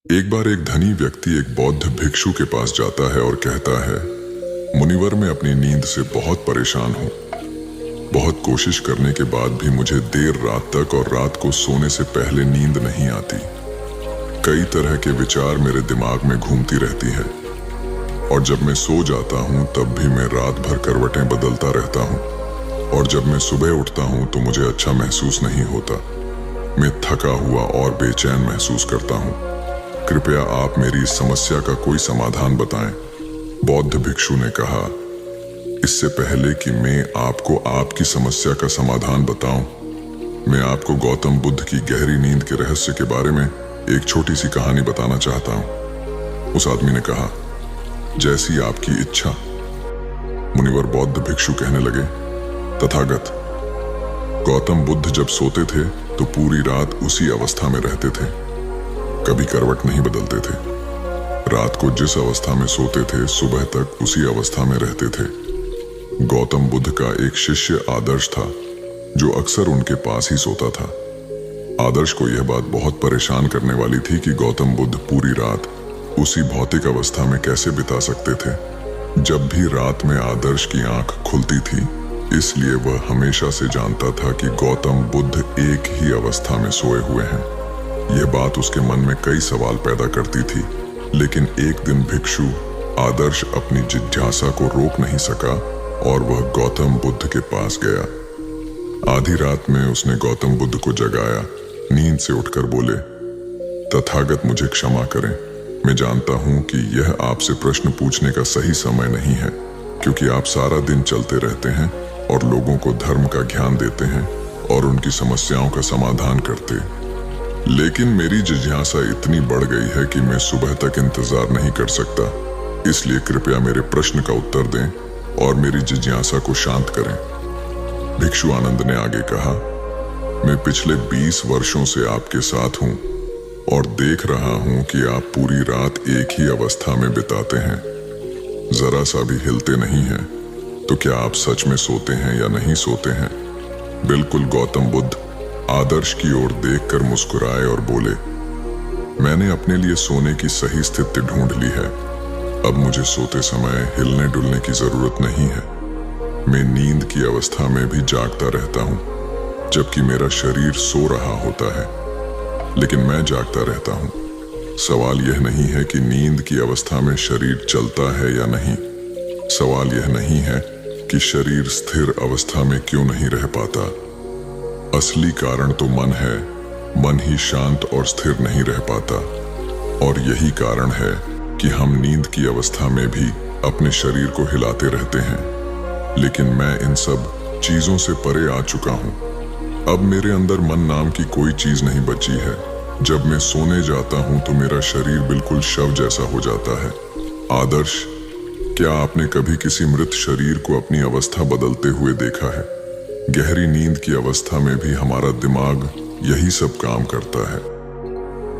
एक बार एक धनी व्यक्ति एक बौद्ध भिक्षु के पास जाता है और कहता है, मुनिवर, मैं अपनी नींद से बहुत परेशान हूँ। बहुत कोशिश करने के बाद भी मुझे देर रात तक और रात को सोने से पहले नींद नहीं आती। कई तरह के विचार मेरे दिमाग में घूमती रहती है और जब मैं सो जाता हूँ तब भी मैं रात भर करवटें बदलता रहता हूँ और जब मैं सुबह उठता हूँ तो मुझे अच्छा महसूस नहीं होता। मैं थका हुआ और बेचैन महसूस करता हूँ। कृपया आप मेरी इस समस्या का कोई समाधान बताएं। बौद्ध भिक्षु ने कहा, इससे पहले कि मैं आपको आपकी समस्या का समाधान बताऊं, मैं आपको गौतम बुद्ध की गहरी नींद के रहस्य के बारे में एक छोटी सी कहानी बताना चाहता हूं। उस आदमी ने कहा, जैसी आपकी इच्छा। मुनिवर बौद्ध भिक्षु कहने लगे, तथागत, गौतम बुद्ध जब सोते थे तो पूरी रात उसी अवस्था में रहते थे, कभी करवट नहीं बदलते थे। रात को जिस अवस्था में सोते थे सुबह तक उसी अवस्था में रहते थे। गौतम बुद्ध का एक शिष्य आदर्श था जो अक्सर उनके पास ही सोता था। आदर्श को यह बात बहुत परेशान करने वाली थी कि गौतम बुद्ध पूरी रात उसी भौतिक अवस्था में कैसे बिता सकते थे। जब भी रात में आदर्श की आंख खुलती थी, इसलिए वह हमेशा से जानता था कि गौतम बुद्ध एक ही अवस्था में सोए हुए हैं। यह बात उसके मन में कई सवाल पैदा करती थी, लेकिन एक दिन भिक्षु आदर्श अपनी जिज्ञासा को रोक नहीं सका और वह गौतम बुद्ध के पास गया। आधी रात में उसने गौतम बुद्ध को जगाया। नींद से उठकर बोले, तथागत, मुझे क्षमा करें। मैं जानता हूं कि यह आपसे प्रश्न पूछने का सही समय नहीं है, क्योंकि आप सारा दिन चलते रहते हैं और लोगों को धर्म का ज्ञान देते हैं और उनकी समस्याओं का समाधान करते। लेकिन मेरी जिज्ञासा इतनी बढ़ गई है कि मैं सुबह तक इंतजार नहीं कर सकता। इसलिए कृपया मेरे प्रश्न का उत्तर दें और मेरी जिज्ञासा को शांत करें। भिक्षु आनंद ने आगे कहा, मैं पिछले 20 वर्षों से आपके साथ हूं और देख रहा हूं कि आप पूरी रात एक ही अवस्था में बिताते हैं, जरा सा भी हिलते नहीं हैं। तो क्या आप सच में सोते हैं या नहीं सोते हैं? बिल्कुल। गौतम बुद्ध आदर्श की ओर देखकर मुस्कुराए और बोले, मैंने अपने लिए सोने की सही स्थिति ढूंढ ली है। अब मुझे सोते समय हिलने डुलने की जरूरत नहीं है। मैं नींद की अवस्था में भी जागता रहता हूं, जबकि मेरा शरीर सो रहा होता है, लेकिन मैं जागता रहता हूं। सवाल यह नहीं है कि नींद की अवस्था में शरीर चलता है या नहीं। सवाल यह नहीं है कि शरीर स्थिर अवस्था में क्यों नहीं रह पाता। असली कारण तो मन है। मन ही शांत और स्थिर नहीं रह पाता और यही कारण है कि हम नींद की अवस्था में भी अपने शरीर को हिलाते रहते हैं। लेकिन मैं इन सब चीजों से परे आ चुका हूं। अब मेरे अंदर मन नाम की कोई चीज नहीं बची है। जब मैं सोने जाता हूं तो मेरा शरीर बिल्कुल शव जैसा हो जाता है। आदर्श, क्या आपने कभी किसी मृत शरीर को अपनी अवस्था बदलते हुए देखा है? गहरी नींद की अवस्था में भी हमारा दिमाग यही सब काम करता है।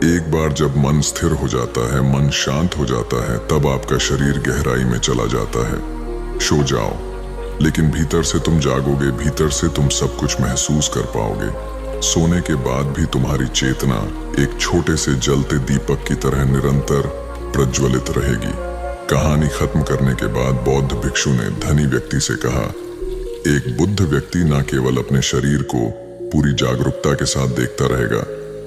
एक बार जब मन स्थिर हो जाता है, मन शांत हो जाता है, तब आपका शरीर गहराई में चला जाता है। सो जाओ, लेकिन भीतर से तुम जागोगे, भीतर से तुम सब कुछ महसूस कर पाओगे। सोने के बाद भी तुम्हारी चेतना एक छोटे से जलते दीपक की तरह निरंतर प्रज्वलित रहेगी। कहानी खत्म करने के बाद बौद्ध भिक्षु ने धनी व्यक्ति से कहा, एक बुद्ध व्यक्ति न केवल अपने शरीर को पूरी जागरूकता के साथ देखता रहेगा,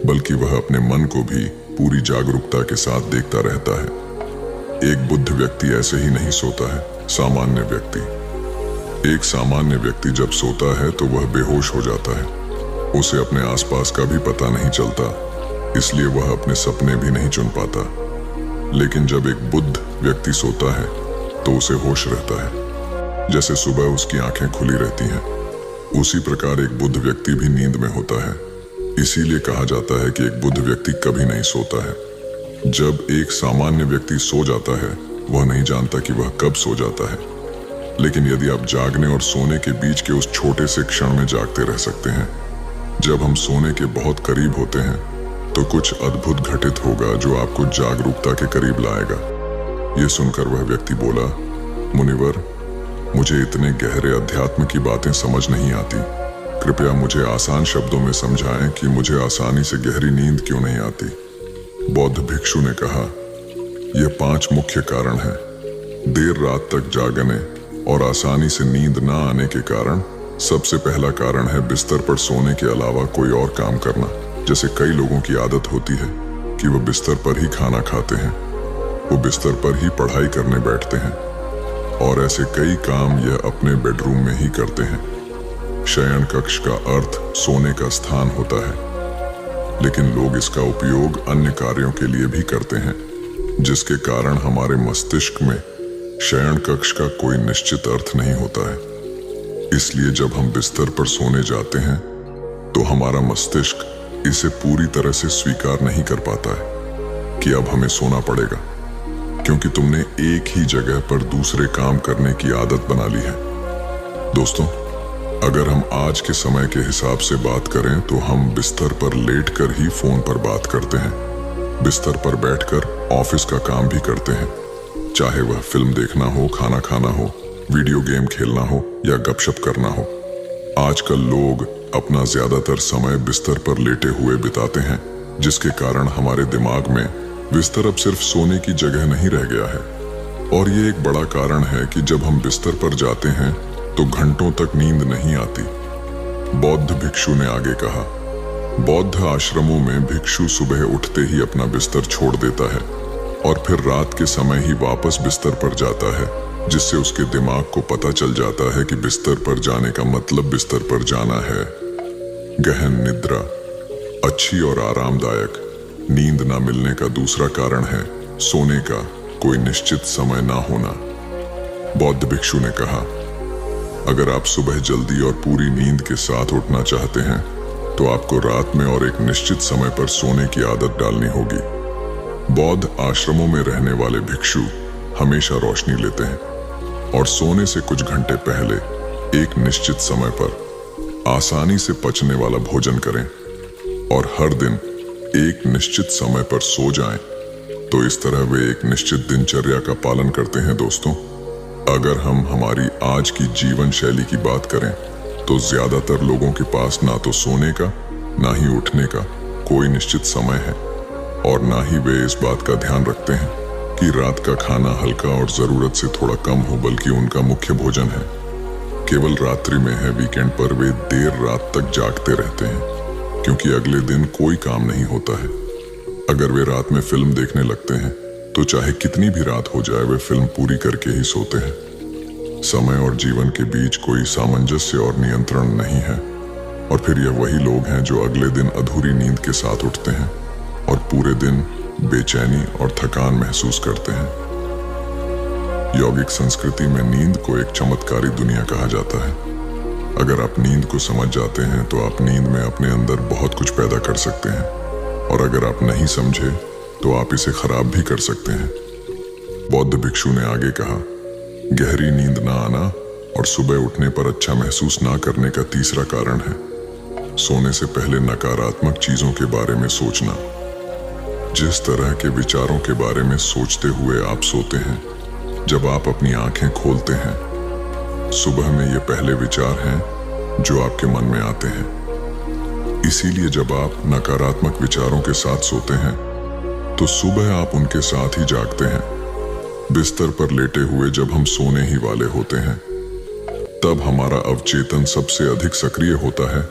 बल्कि वह अपने मन को भी पूरी जागरूकता के साथ देखता रहता है। एक बुद्ध व्यक्ति ऐसे ही नहीं सोता है। सामान्य व्यक्ति, एक सामान्य व्यक्ति जब सोता है तो वह बेहोश हो जाता है। उसे अपने आसपास का भी पता नहीं चलता, इसलिए वह अपने सपने भी नहीं चुन पाता। लेकिन जब एक बुद्ध व्यक्ति सोता है तो उसे होश रहता है, जैसे सुबह उसकी आंखें खुली रहती हैं। उसी प्रकार एक बुद्ध व्यक्ति भी नींद में होता है। इसीलिए कहा जाता है कि एक बुद्ध व्यक्ति कभी नहीं सोता है। जब एक सामान्य व्यक्ति सो जाता है, वह नहीं जानता कि वह कब सो जाता है। लेकिन यदि आप जागने और सोने के बीच के उस छोटे से क्षण में जागते रह सकते हैं, जब हम सोने के बहुत करीब होते हैं, तो कुछ अद्भुत घटित होगा जो आपको जागरूकता के करीब लाएगा। यह सुनकर वह व्यक्ति बोला, मुनिवर, मुझे इतने गहरे अध्यात्म की बातें समझ नहीं आती। कृपया मुझे आसान शब्दों में समझाएं कि मुझे आसानी से गहरी नींद क्यों नहीं आती। बौद्ध भिक्षु ने कहा, यह 5 मुख्य कारण हैं। देर रात तक जागने और आसानी से नींद ना आने के कारण सबसे पहला कारण है बिस्तर पर सोने के अलावा कोई और काम करना। जैसे कई लोगों की आदत होती है कि वो बिस्तर पर ही खाना खाते हैं, वो बिस्तर पर ही पढ़ाई करने बैठते हैं और ऐसे कई काम यह अपने बेडरूम में ही करते हैं। शयन कक्ष का अर्थ सोने का स्थान होता है, लेकिन लोग इसका उपयोग अन्य कार्यों के लिए भी करते हैं, जिसके कारण हमारे मस्तिष्क में शयन कक्ष का कोई निश्चित अर्थ नहीं होता है। इसलिए जब हम बिस्तर पर सोने जाते हैं तो हमारा मस्तिष्क इसे पूरी तरह से स्वीकार नहीं कर पाता है कि अब हमें सोना पड़ेगा, क्योंकि तुमने एक ही जगह पर दूसरे काम करने की आदत बना ली है। दोस्तों, अगर हम आज के समय के हिसाब से बात करें तो हम बिस्तर पर लेटकर ही फोन पर बात करते हैं, बिस्तर पर बैठकर ऑफिस का काम भी करते हैं, चाहे वह फिल्म देखना हो, खाना खाना हो, वीडियो गेम खेलना हो या गपशप करना हो। आजकल लोग अपना ज्यादातर समय बिस्तर पर लेटे हुए बिताते हैं, जिसके कारण हमारे दिमाग में बिस्तर अब सिर्फ सोने की जगह नहीं रह गया है। और ये एक बड़ा कारण है कि जब हम बिस्तर पर जाते हैं तो घंटों तक नींद नहीं आती। बौद्ध भिक्षु ने आगे कहा, बौद्ध आश्रमों में भिक्षु सुबह उठते ही अपना बिस्तर छोड़ देता है और फिर रात के समय ही वापस बिस्तर पर जाता है, जिससे उसके दिमाग को पता चल जाता है कि बिस्तर पर जाने का मतलब बिस्तर पर जाना है। गहन निद्रा, अच्छी और आरामदायक नींद ना मिलने का दूसरा कारण है सोने का कोई निश्चित समय ना होना। बौद्ध भिक्षु ने कहा, अगर आप सुबह जल्दी और पूरी नींद के साथ उठना चाहते हैं तो आपको रात में और एक निश्चित समय पर सोने की आदत डालनी होगी। बौद्ध आश्रमों में रहने वाले भिक्षु हमेशा रोशनी लेते हैं और सोने से कुछ घंटे पहले एक निश्चित समय पर आसानी से पचने वाला भोजन करें और हर दिन एक निश्चित समय पर सो जाएं। तो इस तरह वे एक निश्चित दिनचर्या का पालन करते हैं। दोस्तों, अगर हम हमारी आज की जीवन शैली की बात करें तो ज्यादातर लोगों के पास ना तो सोने का ना ही उठने का कोई निश्चित समय है और ना ही वे इस बात का ध्यान रखते हैं कि रात का खाना हल्का और जरूरत से थोड़ा कम हो, बल्कि उनका मुख्य भोजन है। केवल रात्रि में है, वीकेंड पर वे देर रात तक जागते रहते हैं क्योंकि अगले दिन कोई काम नहीं होता है। अगर वे रात में फिल्म देखने लगते हैं तो चाहे कितनी भी रात हो जाए वे फिल्म पूरी करके ही सोते हैं। समय और जीवन के बीच कोई सामंजस्य और नियंत्रण नहीं है और फिर यह वही लोग हैं जो अगले दिन अधूरी नींद के साथ उठते हैं और पूरे दिन बेचैनी और थकान महसूस करते हैं। यौगिक संस्कृति में नींद को एक चमत्कारी दुनिया कहा जाता है। अगर आप नींद को समझ जाते हैं तो आप नींद में अपने अंदर बहुत कुछ पैदा कर सकते हैं और अगर आप नहीं समझे तो आप इसे खराब भी कर सकते हैं। बौद्ध भिक्षु ने आगे कहा, गहरी नींद ना आना और सुबह उठने पर अच्छा महसूस ना करने का तीसरा कारण है सोने से पहले नकारात्मक चीजों के बारे में सोचना। जिस तरह के विचारों के बारे में सोचते हुए आप सोते हैं, जब आप अपनी आंखें खोलते हैं, सुबह में ये पहले विचार हैं जो आपके मन में आते हैं। इसीलिए जब आप नकारात्मक विचारों के साथ सोते हैं तो सुबह आप उनके साथ ही जागते हैं। बिस्तर पर लेटे हुए जब हम सोने ही वाले होते हैं तब हमारा अवचेतन सबसे अधिक सक्रिय होता है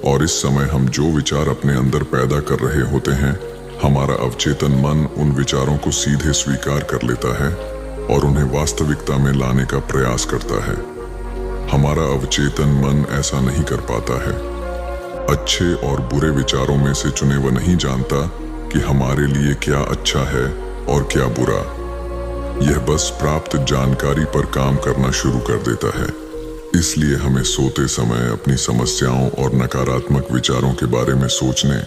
और इस समय हम जो विचार अपने अंदर पैदा कर रहे होते हैं, हमारा अवचेतन मन उन विचारों को सीधे स्वीकार कर लेता है और उन्हें वास्तविकता में लाने का प्रयास करता है। हमारा अवचेतन मन ऐसा नहीं कर पाता है। अच्छे और बुरे विचारों में से चुने वह नहीं जानता कि हमारे लिए क्या अच्छा है और क्या बुरा। यह बस प्राप्त जानकारी पर काम करना शुरू कर देता है। इसलिए हमें सोते समय अपनी समस्याओं और नकारात्मक विचारों के बारे में सोचने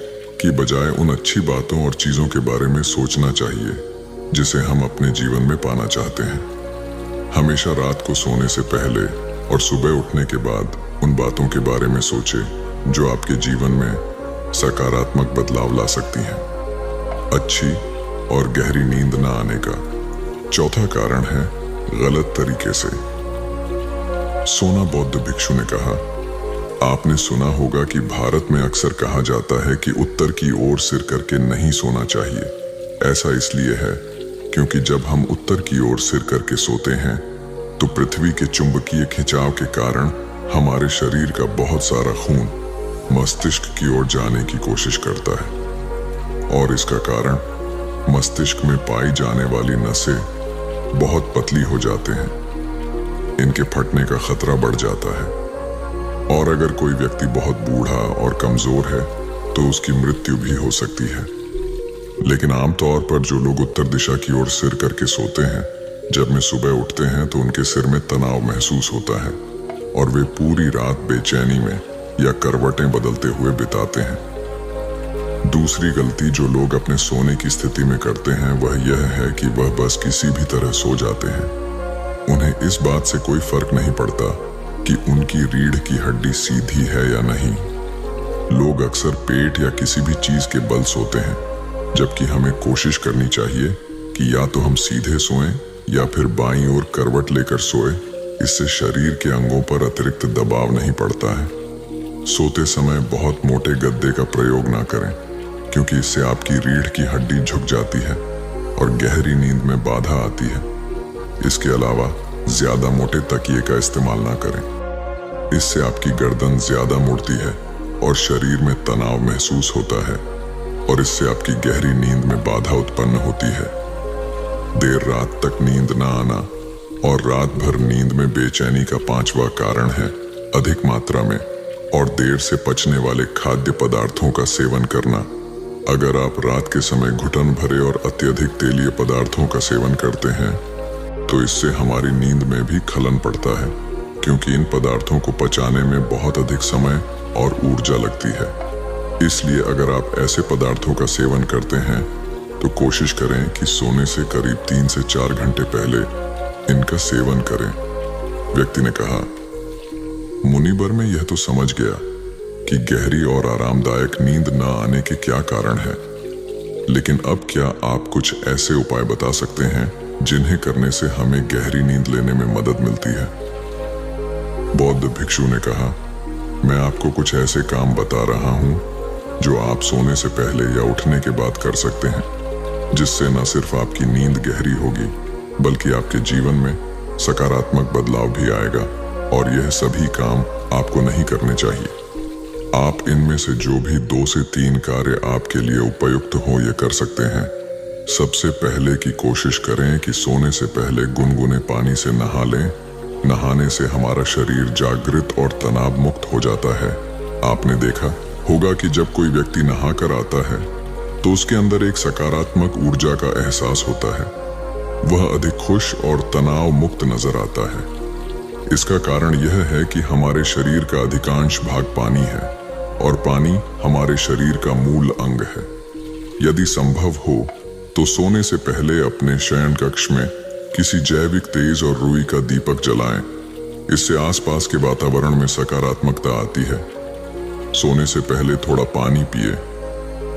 की बजाय उन अच्छी बातों और चीजों के बारे में सोचना चाहिए जिसे हम अपने जीवन में पाना चाहते हैं। हमेशा रात को सोने से पहले और सुबह उठने के बाद उन बातों के बारे में सोचें जो आपके जीवन में सकारात्मक बदलाव ला सकती हैं। अच्छी और गहरी नींद न आने का चौथा कारण है गलत तरीके से सोना। बौद्ध भिक्षु ने कहा, आपने सुना होगा कि भारत में अक्सर कहा जाता है कि उत्तर की ओर सिर करके नहीं सोना चाहिए, ऐसा इसलिए है क्योंकि जब हम उत्तर की ओर सिर करके सोते हैं तो पृथ्वी के चुंबकीय खिंचाव के कारण हमारे शरीर का बहुत सारा खून मस्तिष्क की ओर जाने की कोशिश करता है और इसका कारण मस्तिष्क में पाई जाने वाली नसें बहुत पतली हो जाते हैं। इनके फटने का खतरा बढ़ जाता है और अगर कोई व्यक्ति बहुत बूढ़ा और कमजोर है तो उसकी मृत्यु भी हो सकती है। लेकिन आमतौर पर जो लोग उत्तर दिशा की ओर सिर करके सोते हैं, जब में सुबह उठते हैं तो उनके सिर में तनाव महसूस होता है और वे पूरी रात बेचैनी में या करवटें बदलते हुए बिताते हैं। दूसरी गलती जो लोग अपने सोने की स्थिति में करते हैं वह यह है कि वह बस किसी भी तरह सो जाते हैं। उन्हें इस बात से कोई फर्क नहीं पड़ता कि उनकी रीढ़ की हड्डी सीधी है या नहीं। लोग अक्सर पेट या किसी भी चीज के बल सोते हैं, जबकि हमें कोशिश करनी चाहिए कि या तो हम सीधे सोएं या फिर बाईं ओर करवट लेकर सोएं। इससे शरीर के अंगों पर अतिरिक्त दबाव नहीं पड़ता है। सोते समय बहुत मोटे गद्दे का प्रयोग ना करें, क्योंकि इससे आपकी रीढ़ की हड्डी झुक जाती है और गहरी नींद में बाधा आती है। इसके अलावा ज्यादा मोटे तकिए का इस्तेमाल ना करें। इससे आपकी गर्दन ज्यादा मुड़ती है और शरीर में तनाव महसूस होता है और इससे आपकी गहरी नींद में बाधा उत्पन्न होती है। देर रात तक नींद ना आना और रात भर नींद में बेचैनी का पांचवा कारण है अधिक मात्रा में और देर से पचने वाले खाद्य पदार्थों का सेवन करना। अगर आप रात के समय घुटन भरे और अत्यधिक तेलीय पदार्थों का सेवन करते हैं तो इससे हमारी नींद में भी खलन पड़ता है, क्योंकि इन पदार्थों को पचाने में बहुत अधिक समय और ऊर्जा लगती है। इसलिए अगर आप ऐसे पदार्थों का सेवन करते हैं तो कोशिश करें कि सोने से करीब 3 से 4 घंटे पहले इनका सेवन करें। व्यक्ति ने कहा, मुनिबर में यह तो समझ गया कि गहरी और आरामदायक नींद न आने के क्या कारण है, लेकिन अब क्या आप कुछ ऐसे उपाय बता सकते हैं जिन्हें करने से हमें गहरी नींद लेने में मदद मिलती है? बौद्ध भिक्षु ने कहा, मैं आपको कुछ ऐसे काम बता रहा हूं जो आप सोने से पहले या उठने के बाद कर सकते हैं, जिससे न सिर्फ आपकी नींद गहरी होगी बल्कि आपके जीवन में सकारात्मक बदलाव भी आएगा। और यह सभी काम आपको नहीं करने चाहिए। आप इनमें से जो भी 2 से 3 कार्य आपके लिए उपयुक्त हो ये कर सकते हैं। सबसे पहले की कोशिश करें कि सोने से पहले गुनगुने पानी से नहा लें। नहाने से हमारा शरीर जागृत और तनाव मुक्त हो जाता है। आपने देखा होगा कि जब कोई व्यक्ति नहा कर आता है तो उसके अंदर एक सकारात्मक ऊर्जा का एहसास होता है। वह अधिक खुश और तनाव मुक्त नजर आता है। इसका कारण यह है कि हमारे शरीर का अधिकांश भाग पानी है और पानी हमारे शरीर का मूल अंग है। यदि संभव हो तो सोने से पहले अपने शयन कक्ष में किसी जैविक तेज और रुई का दीपक जलाएं। इससे आसपास के वातावरण में सकारात्मकता आती है। सोने से पहले थोड़ा पानी पिए,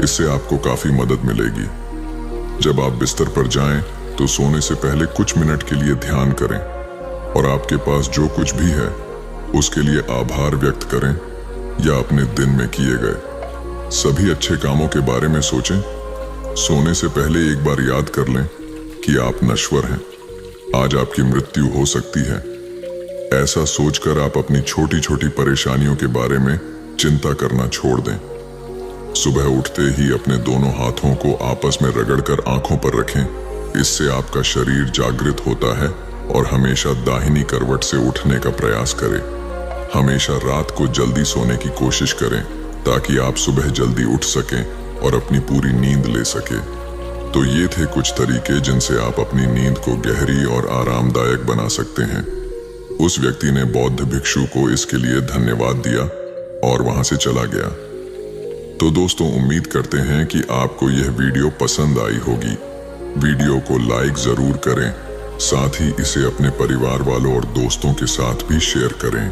इससे आपको काफी मदद मिलेगी। जब आप बिस्तर पर जाएं तो सोने से पहले कुछ मिनट के लिए ध्यान करें और आपके पास जो कुछ भी है उसके लिए आभार व्यक्त करें या अपने दिन में किए गए सभी अच्छे कामों के बारे में सोचें। सोने से पहले एक बार याद कर लें कि आप नश्वर हैं, आज आपकी मृत्यु हो सकती है। ऐसा सोचकर आप अपनी छोटी छोटी परेशानियों के बारे में चिंता करना छोड़ दें। सुबह उठते ही अपने दोनों हाथों को आपस में रगड़कर आंखों पर रखें। इससे आपका शरीर जागृत होता है और हमेशा दाहिनी करवट से उठने का प्रयास करें। हमेशा रात को जल्दी सोने की कोशिश करें ताकि आप सुबह जल्दी उठ सकें और अपनी पूरी नींद ले सकें। तो ये थे कुछ तरीके जिनसे आप अपनी नींद को गहरी और आरामदायक बना सकते हैं। उस व्यक्ति ने बौद्ध भिक्षु को इसके लिए धन्यवाद दिया और वहां से चला गया। तो दोस्तों, उम्मीद करते हैं कि आपको यह वीडियो पसंद आई होगी। वीडियो को लाइक जरूर करें, साथ ही इसे अपने परिवार वालों और दोस्तों के साथ भी शेयर करें।